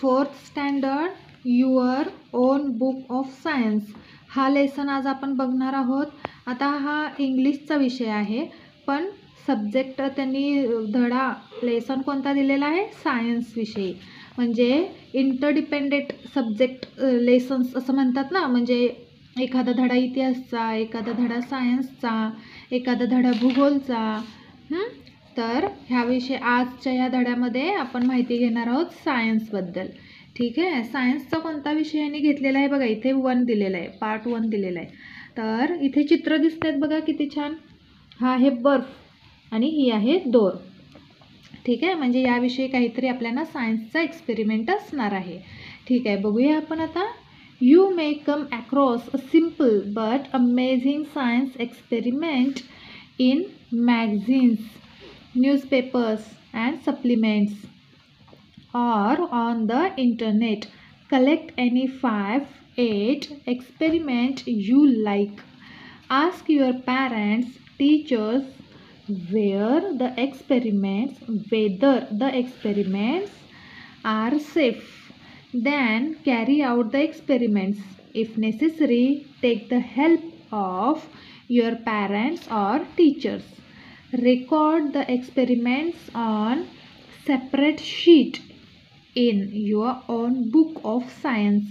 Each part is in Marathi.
4th standard your on book of science हा लेसन आज आपण बघणार आहोत. आता हा इंग्लिशचा विषय आहे, पण सब्जेक्ट त्यांनी धडा लेसन कोणता दिलेला आहे, सायन्स विषयी. म्हणजे इंटरडिपेंडेंट सब्जेक्ट लेसन्स असं म्हणतात ना. म्हणजे एखादा धडा इतिहासचा, एखादा धडा सायन्सचा, एखादा धडा भूगोलचा. तर ह्याविषयी आजच्या ह्या धड्यामध्ये आपण माहिती घेणार आहोत सायन्सबद्दल. ठीक आहे. सायन्सचा कोणता विषय यांनी घेतलेला आहे बघा, इथे 1 दिलेला आहे, पार्ट 1 दिलेला आहे. तर इथे चित्र दिसत आहेत बघा किती छान. हा आहे बर्फ आणि ही आहे दोर. ठीक आहे. म्हणजे याविषयी काहीतरी आपल्याला सायन्सचा एक्सपेरिमेंट असणार आहे. ठीक आहे, बघूया आपण आता. You may come across a simple but amazing science experiment in magazines, newspapers and supplements or on the internet. Collect any 5-8 experiment you like. Ask your parents, teachers whether the experiments are safe. Then carry out the experiments. If necessary, take the help of your parents or teachers. Record the experiments on separate sheet in your own book of science.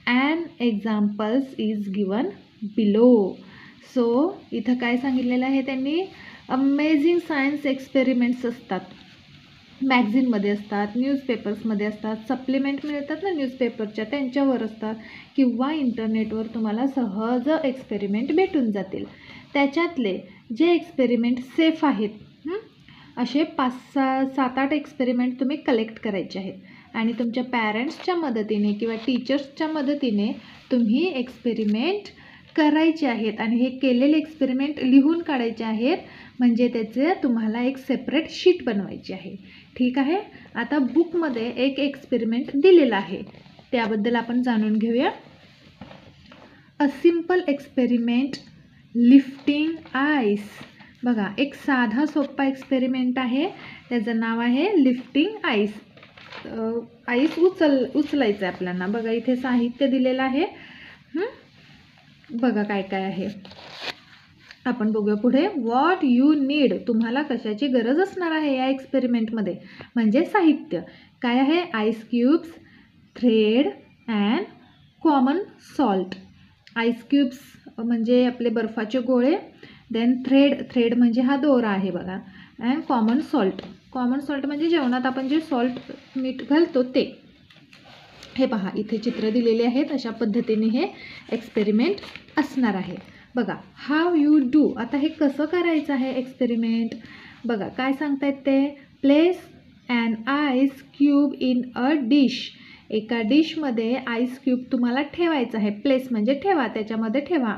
An examples is given below. So इथं काय सांगितलेलं आहे त्यांनी, अमेझिंग सायन्स एक्सपेरिमेंट्स असतात, मॅगझिनमध्ये असतात, न्यूजपेपर्समध्ये असतात, सप्लिमेंट मिळतात ना न्यूजपेपरच्या, त्यांच्यावर असतात, किंवा इंटरनेटवर तुम्हाला सहज एक्सपेरिमेंट भेटून जातील. त्याच्यातले जे एक्सपेरिमेंट सेफ आहेत, असे 5-7-8 एक्सपेरिमेंट तुम्ही कलेक्ट करायचे आहेत आणि तुमच्या पॅरेंट्सच्या मदतीने किंवा टीचर्सच्या मदतीने तुम्ही एक्सपेरिमेंट करायचे आहेत आणि हे केलेले एक्सपेरिमेंट लिहून काढायचे आहेत. म्हणजे त्याचे तुम्हाला एक सेपरेट शीट बनवायची आहे. ठीक आहे. आता बुकमध्ये एक एक्सपेरिमेंट दिलेला आहे, त्याबद्दल आपण जाणून घेऊया. A simple experiment lifting ice. बघा, एक साधा सोपा एक्सपेरिमेंट आहे, त्याचं नाव आहे लिफ्टिंग आईस. आईस उचलायचं आहे आपल्याला. बघा इथे साहित्य दिलेलं आहे. बघा काय काय आहे आपण बघूया पुढे. व्हॉट यू नीड, तुम्हाला कशाची गरज असणार आहे या एक्सपेरिमेंटमध्ये. म्हणजे साहित्य काय आहे, ice cubes, thread and common salt. Ice cubes म्हणजे आपले बर्फाचे गोळे, देन थ्रेड म्हणजे हा दोरा आहे बघा, अँड कॉमन सॉल्ट म्हणजे जेवणात आपण जे सॉल्ट मीठ घालतो ते. हे पहा इथे चित्र दिलेले आहेत, अशा पद्धतीने हे एक्सपेरिमेंट असणार आहे. बघा, हाव यू डू. आता हे कसं करायचं आहे एक्सपेरिमेंट. बघा काय सांगतायत ते. Place an ice cube in a dish. एका डिशमध्ये आईस क्यूब तुम्हाला ठेवायचं आहे. प्लेस म्हणजे ठेवा, त्याच्यामध्ये ठेवा.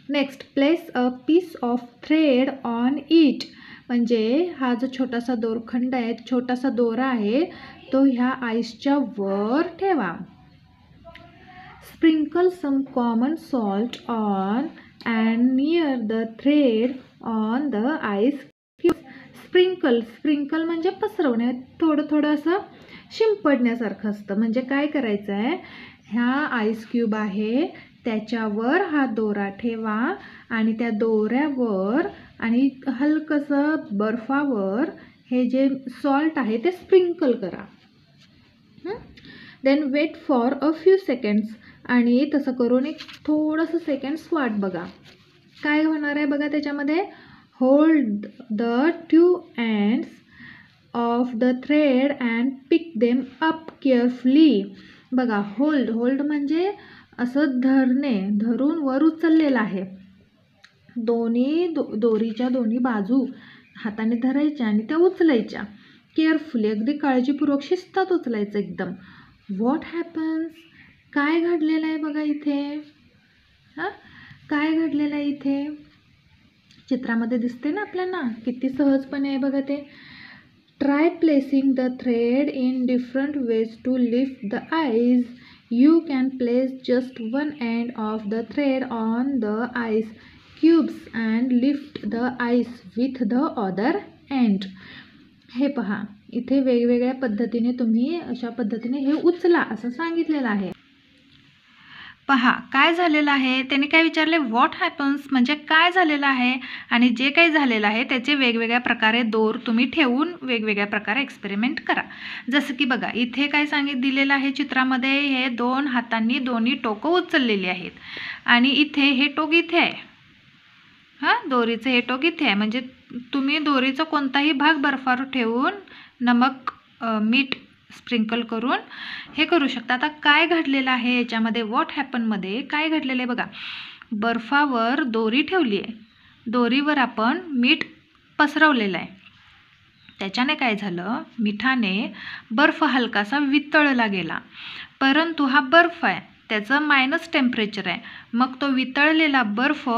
Next, place a piece of thread on it. म्हणजे हा जो छोटासा दोरखंड आहे, छोटासा दोरा आहे, तो ह्या आईसच्या वर ठेवा. Sprinkle some common salt on and near the thread on the ice cube. Sprinkle म्हणजे पसरवणे, थोडं असं शिंपडण्यासारखं असतं. म्हणजे काय करायचं आहे, ह्या आईस क्यूब आहे त्याच्यावर हा दोरा ठेवा आणि त्या दोऱ्यावर आणि हलकसं बर्फावर हे जे सॉल्ट आहे ते स्प्रिंकल करा. Then wait for a few seconds. आणि तसं करून एक थोडंसं सेकंड्स वाट बघा. काय होणार आहे बघा त्याच्यामध्ये. Hold the 2 ends of the thread and pick them up carefully. बघा, होल्ड म्हणजे असं धरून वर उचललेलं आहे. दोरीच्या दोन्ही बाजू हाताने धरायच्या आणि त्या उचलायच्या केअरफुली, अगदी काळजीपूर्वक, शिस्तात उचलायचं एकदम. व्हॉट हॅपन्स, काय घडलेलं आहे बघा इथे. काय घडलेलं आहे इथे चित्रामध्ये दिसते ना आपल्याला, किती सहजपणे आहे बघा ते. Try placing the thread in different ways to lift the ice. You can place just one end of the thread on the ice cubes and lift the ice with the other end. हे पहा, इथे वेगवेगळ्या पद्धतीने तुम्ही अशा पद्धतीने हे उचला असं सांगितलेलं आहे. पहा काय झालेलं आहे, त्याने काय विचारले, व्हॉट हॅपन्स म्हणजे काय झालेलं आहे, आणि जे काही झालेलं आहे त्याचे वेगवेगळ्या प्रकारे दोर तुम्ही ठेवून वेगवेगळ्या प्रकारे एक्सपेरिमेंट करा. जसं की बघा इथे काय दिलेलं आहे चित्रामध्ये, हे 2 हातांनी दोन्ही टोकं उचललेली आहेत आणि इथे हे टोक इथे आहे. दोरीचं हे टोक इथे आहे. म्हणजे तुम्ही दोरीचा कोणताही भाग बर्फावर ठेवून नमक मीठ स्प्रिंकल करून हे करू शकता. आता काय घडलेलं आहे याच्यामध्ये, व्हॉट हॅपनमध्ये काय घडलेलं आहे बघा, बर्फावर दोरी ठेवली आहे, दोरीवर आपण मीठ पसरवलेलं आहे. त्याच्याने काय झालं, मिठाने बर्फ हलकासा वितळला गेला. परंतु हा बर्फ आहे, त्याचं मायनस टेम्परेचर आहे. मग तो वितळलेला बर्फ,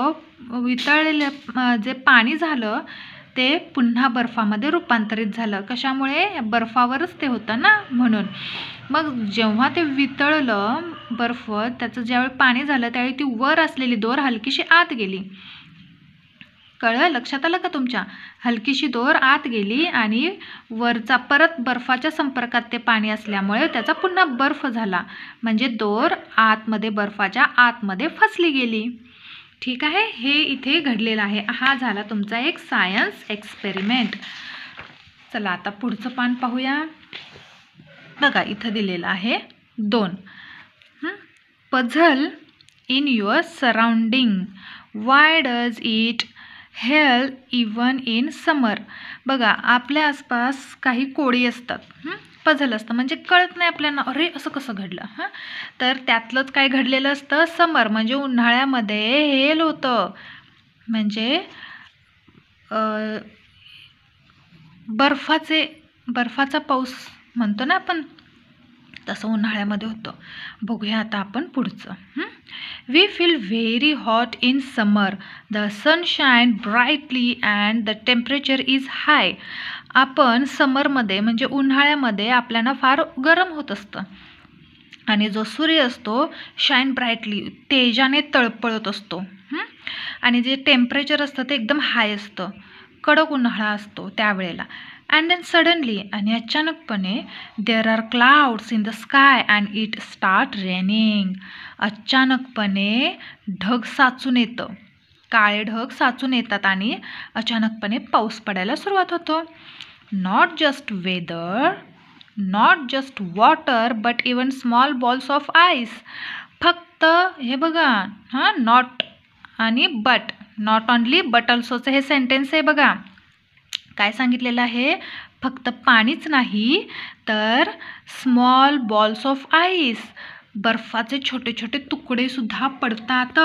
वितळलेलं जे पाणी झालं ते पुन्हा बर्फामध्ये रूपांतरित झालं. कशामुळे, बर्फावरच ते होतं ना, म्हणून. मग जेव्हा ते वितळलं बर्फ, त्याचं ज्यावेळी पाणी झालं त्यावेळी ती वर असलेली दोर हलकीशी आत गेली. कळलं, लक्षात आलं का तुमच्या, हलकीशी दोर आत गेली आणि वरचा परत बर्फाच्या संपर्कात ते पाणी असल्यामुळे त्याचा पुन्हा बर्फ झाला. म्हणजे दोर आतमध्ये बर्फाच्या आतमध्ये फसली गेली. ठीक आहे, हे इथे घडलेलं आहे. हा झाला तुमचा एक सायन्स एक्सपेरिमेंट. चला आता पुढचं पान पाहूया. बघा इथं दिलेलं आहे 2. Puzzle in your surrounding, Y does it help even in summer. बघा आपल्या आसपास काही कोळी असतात, पझल असतं म्हणजे कळत नाही आपल्याला, अरे असं कसं घडलं. तर त्यातलंच काय घडलेलं असतं, समर म्हणजे उन्हाळ्यामध्ये हेल होतं, म्हणजे बर्फाचा पाऊस म्हणतो ना आपण, तसं उन्हाळ्यामध्ये होतं. बघूया आता आपण पुढचं. We feel very hot in summer, the sun shine brightly and the temperature is high. आपण समरमध्ये म्हणजे उन्हाळ्यामध्ये आपल्याला फार गरम होत असतं आणि जो सूर्य असतो शाईन ब्राईटली, तेजाने तळपळत असतो, आणि जे टेम्परेचर असतं ते एकदम हाय असतं, कडक उन्हाळा असतो त्यावेळेला. अँड देन सडनली, आणि अचानकपणे, there are clouds in the sky and it start raining. अचानकपणे ढग साचून येतं, काळे ढग साचून येतात आणि अचानकपणे पाऊस पडायला सुरुवात होतो. Not just weather, not just water, but even small balls of ice. फक्त हे बघा, नॉट आणि बट, नॉट ऑनली बट ऑल्सोचं हे सेंटेन्स आहे बघा. काय सांगितलेलं आहे, फक्त पाणीच नाही तर स्मॉल बॉल्स ऑफ आईस, बर्फाचे छोटे छोटे तुकडे सुद्धा पडतात.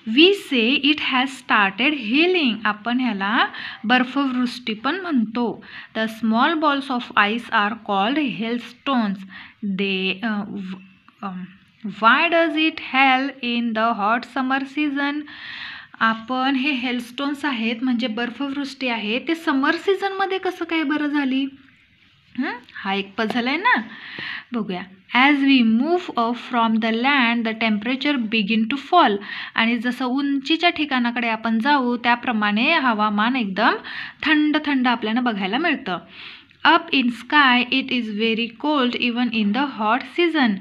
We say it has started hailing, आपण ह्याला बर्फवृष्टी पण म्हणतो. The small balls of ice are called hailstones. They why does it help in the hot summer season. आपण हे हेलस्टोन्स आहेत म्हणजे बर्फवृष्टी आहे, ते समर सीझनमध्ये कसं काय बरं झाली. हा एक पझल आहे ना. बघूया. As we move up from the land the temperature begin to fall. आणि जसं उंचीच्या ठिकाणाकडे आपण जाऊ त्याप्रमाणे हवामान एकदम थंड थंड आपल्याला बघायला मिळतं. Up in sky it is very cold even in the hot season.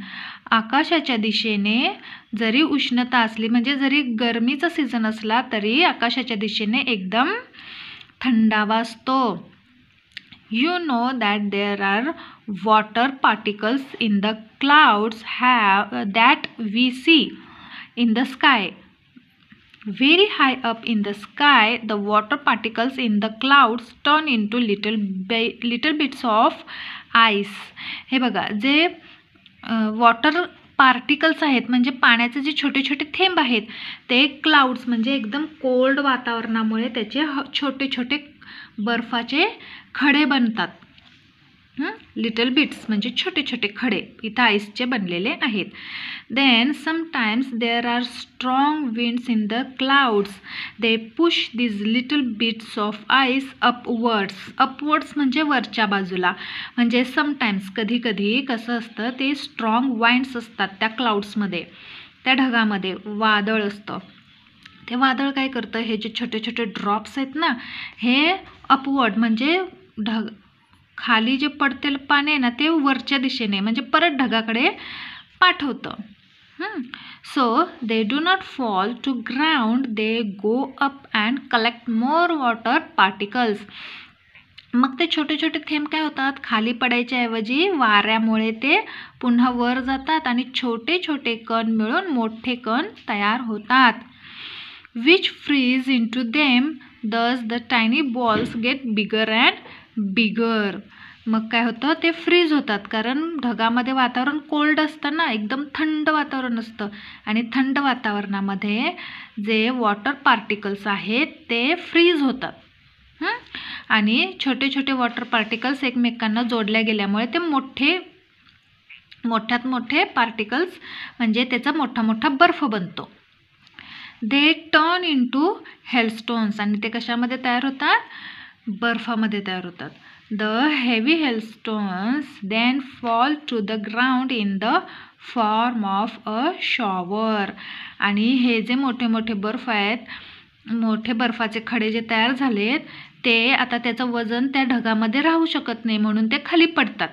आकाशाच्या दिशेने जरी उष्णता असली म्हणजे जरी गरमीचा सीझन असला तरी आकाशाच्या दिशेने एकदम थंडावा असतो. You know that there are water particles in the clouds that we see in the sky. Very high up in the sky, the water particles in the clouds turn into little bits of ice. हे बघा, जे वॉटर पार्टिकल्स आहेत म्हणजे पाण्याचे जे छोटे छोटे थेंब आहेत ते क्लाउड्स म्हणजे एकदम कोल्ड वातावरणामुळे त्याचे छोटे छोटे बर्फाचे खडे बनतात. लिटल बिट्स म्हणजे छोटे छोटे खडे इथं आईसचे बनलेले आहेत. Then sometimes there are strong winds in the clouds. They push these little bits of ice upwards. Upwards म्हणजे वरच्या बाजूला. म्हणजे समटाइम्स कधी कधी कसं असतं, ते स्ट्रॉंग वाइंड्स असतात त्या क्लाउड्समध्ये, त्या ढगामध्ये वादळ असतं. ते वादळ काय करतं, हे जे छोटे छोटे ड्रॉप्स आहेत ना, हे अपवर्ड म्हणजे खाली जे पडतेलं पाणी आहे ना ते वरच्या दिशेने म्हणजे परत ढगाकडे पाठवतं. So they do not fall to ground, they go up and collect more water particles. मग ते छोटे छोटे थेंब काय होतात, खाली पडायच्या ऐवजी वाऱ्यामुळे ते पुन्हा वर जातात आणि छोटे छोटे कण मिळून मोठे कण तयार होतात. Which freeze into them, thus the tiny balls get bigger and bigger. मग काय होतं, ते फ्रीज होतात कारण ढगामध्ये वातावरण कोल्ड असतं ना, एकदम थंड वातावरण असतं आणि थंड वातावरणामध्ये जे वॉटर पार्टिकल्स आहेत ते फ्रीज होतात. आणि छोटे छोटे वॉटर पार्टिकल्स एकमेकांना जोडल्या गेल्यामुळे ते मोठ्यात मोठे पार्टिकल्स म्हणजे त्याचा मोठा मोठा बर्फ बनतो. They turn into hailstones. आणि ते कशामध्ये तयार होतात, बर्फामध्ये तयार होतात. The heavy hailstones then fall to the ground in the form of a shower. आणि हे जे मोठे मोठे बर्फ आहेत, मोठे बर्फाचे खडे जे तयार झालेत ते आता त्याचं वजन त्या ढगामध्ये राहू शकत नाही म्हणून ते खाली पडतात.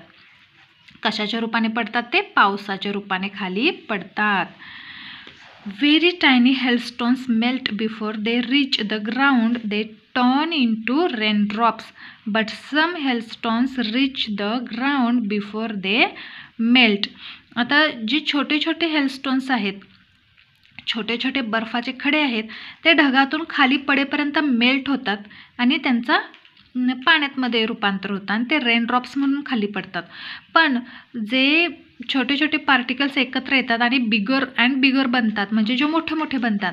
कशाच्या रूपाने पडतात, ते पावसाच्या रूपाने खाली पडतात. Very tiny hailstones melt before they reach the ground. They turn into raindrops, but some hailstones reach the ground before they melt. आता जे छोटे छोटे हेलस्टोन्स आहेत, छोटे छोटे बर्फाचे खडे आहेत, ते ढगातून खाली पडेपर्यंत मेल्ट होतात आणि त्यांचा पाण्यामध्ये रूपांतर होतं आणि ते रेनड्रॉप्स म्हणून खाली पडतात. पण जे छोटे छोटे पार्टिकल्स एकत्र येतात आणि बिगर अँड बिगर बनतात, म्हणजे जे मोठे मोठे बनतात,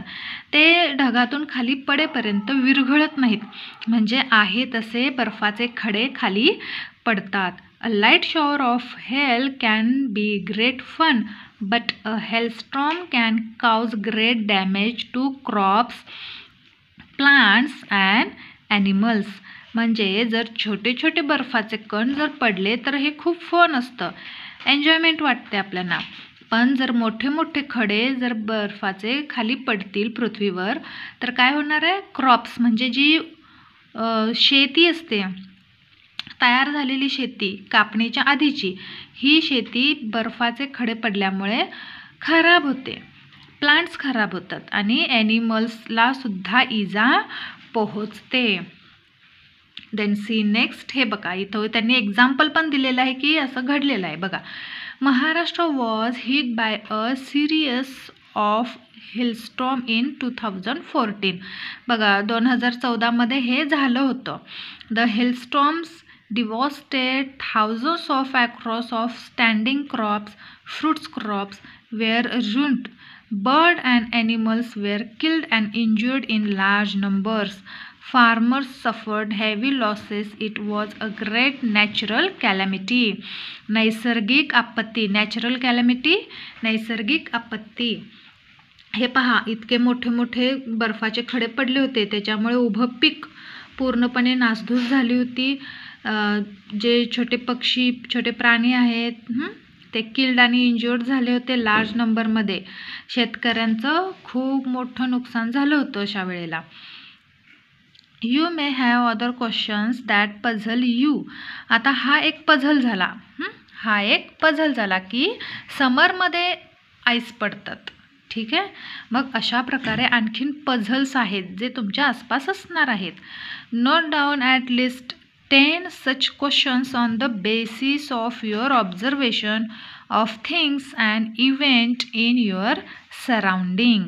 ते ढगातून खाली पडेपर्यंत विरघळत नाहीत, म्हणजे आहे तसे बर्फाचे खडे खाली पडतात. A light shower of hail can be great fun, but a hailstorm can cause great damage to crops, plants and animals. म्हणजे जर छोटे छोटे बर्फाचे कण जर पडले तर हे खूप फन असतं, एन्जॉयमेंट वाटते आपल्याला. पण जर मोठे मोठे खडे जर बर्फाचे खाली पडतील पृथ्वीवर तर काय होणार आहे, क्रॉप्स म्हणजे जी शेती असते, तयार झालेली शेती कापणीच्या आधीची, ही शेती बर्फाचे खडे पडल्यामुळे खराब होते, प्लांट्स खराब होतात आणि ॲनिमल्सला सुद्धा इजा पोहोचते. Then see next. हे बघा इथं त्यांनी एक्झाम्पल पण दिलेलं आहे की असं घडलेलं आहे. बघा, Maharashtra was hit by a serious of hailstorm in 2014. बघा 2014मध्ये हे झालं होतं. The hailstorms devastated thousands of acres of standing crops, fruits crops were ruined. Bird and animals were killed and injured in large numbers. Farmers suffered heavy losses. It was a great natural calamity. नैसर्गिक आपत्ती, नॅचरल कॅलॅमिटी, नैसर्गिक आपत्ती. हे पहा, इतके मोठे मोठे बर्फाचे खडे पडले होते, त्याच्यामुळे उभं पीक पूर्णपणे नासधूस झाली होती. जे छोटे पक्षी, छोटे प्राणी आहेत ते किल्ड आणि इंज्युअर्ड झाले होते लार्ज नंबरमध्ये. शेतकऱ्यांचं खूप मोठं नुकसान झालं होतं अशा वेळेला. You may have other questions that puzzle you. आता हा एक पझल झाला, की समरमध्ये आईस पडतात, ठीक आहे. मग अशा प्रकारे आणखीन पझल्स आहेत जे तुमच्या आसपास असणार आहेत. Note down at least 10 such questions on the basis of your observation of things and event in your surrounding.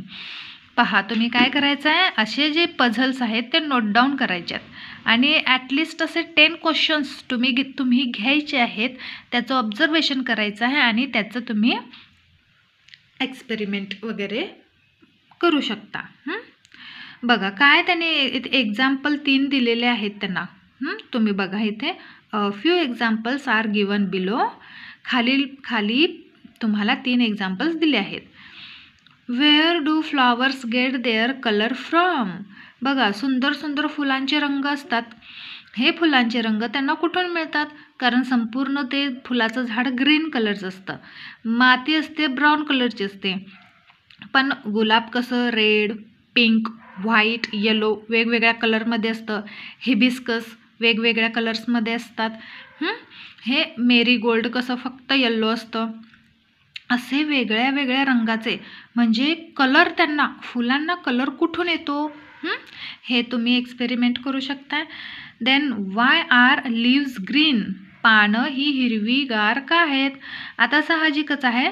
पहा, तुम्ही काय करायचं आहे, असे जे पझल्स आहेत ते नोट डाऊन करायचे आहेत आणि ॲटलिस्ट असे 10 क्वेश्चन्स तुम्ही घ्यायचे आहेत, त्याचं ऑब्झर्वेशन करायचं आहे आणि त्याचं तुम्ही एक्सपेरिमेंट वगैरे करू शकता. बघा काय त्याने एक्झाम्पल 3 दिलेले आहेत त्यांना. तुम्ही बघा इथे few examples are given below. खाली तुम्हाला 3 एक्झाम्पल्स दिले आहेत. Where do flowers get their colour from. बघा, सुंदर सुंदर फुलांचे रंग असतात. हे फुलांचे रंग त्यांना कुठून मिळतात, कारण संपूर्ण ते फुलाचं झाड ग्रीन कलरचं असतं, माती असते ब्राऊन कलरची असते. पण गुलाब कसं रेड, पिंक, व्हाईट, येलो वेगवेगळ्या कलरमध्ये असतं. हिबिस्कस वेगवेगळ्या कलर्समध्ये असतात. हे मेरीगोल्ड कसं फक्त येल्लो असतं, असे वेगळ्या वेगळ्या रंगाचे म्हणजे कलर, त्यांना फुलांना कलर कुठून येतो हे तुम्ही एक्सपेरिमेंट करू शकता. Then why are leaves green, पानं ही हिरवीगार का आहेत? आता साहजिकच आहे,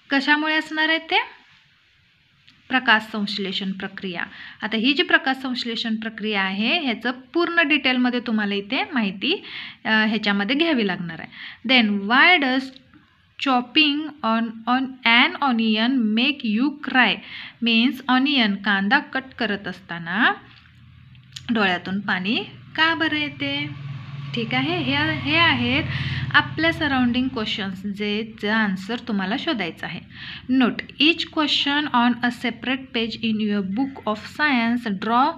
कशामुळे असणार आहे ते? प्रकाश संश्लेषण प्रक्रिया. आता ही जी प्रकाश संश्लेषण प्रक्रिया आहे ह्याचं पूर्ण डिटेलमध्ये तुम्हाला इथे माहिती ह्याच्यामध्ये घ्यावी लागणार आहे. Then why does chopping on an onion make you cry, means onion, कांदा कट करत असताना डोळ्यातून पाणी का बरं येते? ठीक आहे, हे आहेत आपल्या सराउंडिंग क्वेश्चन्स ज्याचा आन्सर तुम्हाला शोधायचा आहे. Note each question on a separate page in your book of science. Draw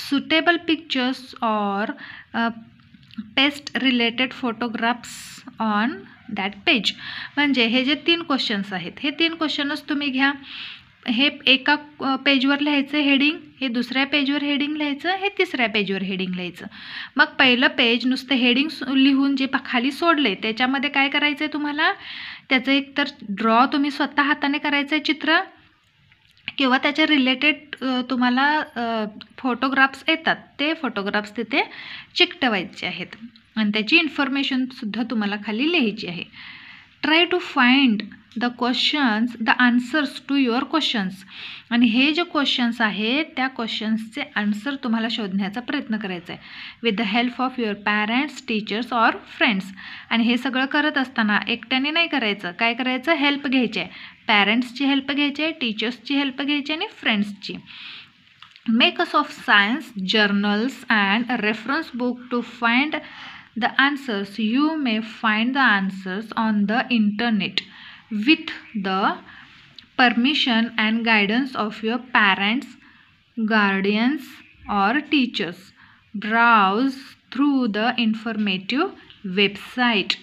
suitable pictures or paste related photographs on that page. म्हणजे हे जे 3 क्वेश्चन्स आहेत, हे 3 क्वेश्चनच तुम्ही घ्या. हे एका पेजवर लिहायचं हेडिंग, हे दुसऱ्या पेजवर हेडिंग लिहायचं, हे तिसऱ्या पेजवर हेडिंग लिहायचं. मग पहिलं पेज नुसतं हेडिंग लिहून जे खाली सोडले त्याच्यामध्ये काय करायचं आहे तुम्हाला? त्याचं एक तर ड्रॉ तुम्ही स्वतः हाताने करायचं आहे चित्र, किंवा त्याच्या रिलेटेड तुम्हाला फोटोग्राफ्स येतात, ते फोटोग्राफ्स तिथे चिकटवायचे आहेत आणि त्याची इन्फॉर्मेशनसुद्धा तुम्हाला खाली लिहायची आहे. Try to find the questions, the answers to your questions. आणि हे जे क्वेश्चन्स आहेत त्या क्वेश्चन्सचे आन्सर तुम्हाला शोधण्याचा प्रयत्न करायचा आहे with the help of your parents, teachers or friends. आणि हे सगळं करत असताना एकट्याने नाही करायचं, काय करायचं? हेल्प घ्यायची आहे. पॅरेंट्सची हेल्प घ्यायची आहे, टीचर्सची हेल्प घ्यायची आणि फ्रेंड्सची. Makers of science journals and reference book to find the answers. You may find the answers on the internet with the permission and guidance of your parents, guardians or teachers. Browse through the informative website.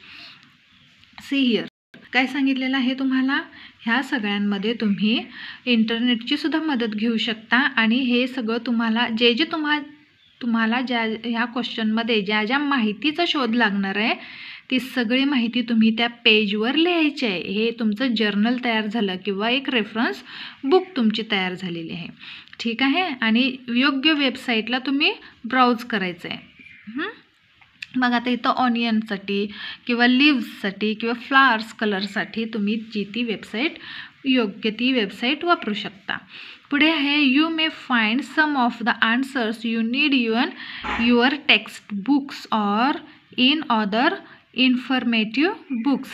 See here, काय सांगितलेलं आहे तुम्हाला? ह्या सगळ्यांमध्ये तुम्ही इंटरनेटची सुद्धा मदत घेऊ शकता आणि हे सगळं तुम्हाला जे तुम्हाला ज्या ह्या क्वेश्चनमध्ये ज्या ज्या माहितीचा शोध लागणार आहे ती सगळी माहिती तुम्ही त्या पेजवर लिहायची आहे. हे तुमचं जर्नल तयार झालं किंवा एक रेफरन्स बुक तुमची तयार झालेली आहे. ठीक आहे, आणि योग्य वेबसाईटला तुम्ही ब्राउज करायचं आहे. मग आता इथं ऑनियनसाठी किंवा लिव्ससाठी किंवा फ्लावर्स कलरसाठी तुम्ही ती वेबसाईट योग्य ती वेबसाईट वापरू शकता. पुढे आहे you may find some of the answers you need your text books or in other informative books.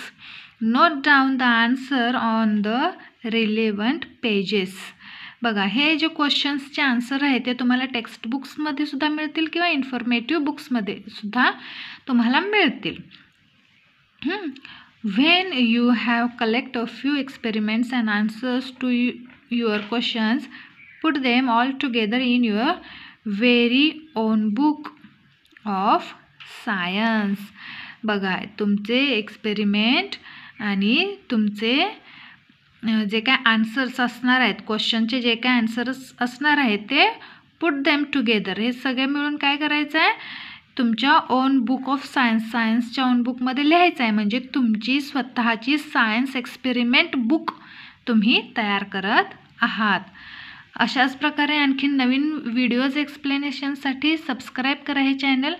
Note down the answer on the relevant pages. बघा, हे जे क्वेश्चन्सचे आन्सर आहे ते तुम्हाला टेक्स्ट बुक्समध्ये सुद्धा मिळतील किंवा इन्फॉर्मेटिव्ह बुक्समध्ये सुद्धा तुम्हाला मिळतील. When you have collect a few experiments and answers to your questions, put them all together in your very own book of science. बघा, तुमचे एक्सपेरिमेंट आणि तुमचे जे काय आन्सर्स असणार आहेत, क्वेश्चनचे जे काय आन्सर्स असणार आहेत ते पुट देम टुगेदर, हे सगळे मिळून काय करायचं आहे? तुमच्या ओन बुक ऑफ सायन्स, सायन्सच्या ओन बुकमध्ये लिहायचं आहे. म्हणजे तुमची स्वतःची सायन्स एक्सपेरिमेंट बुक तुम्ही तयार करत आहात. अशाच प्रकारे आणखी नवीन व्हिडिओज एक्सप्लेनेशनसाठी सबस्क्राईब करा हे चॅनल.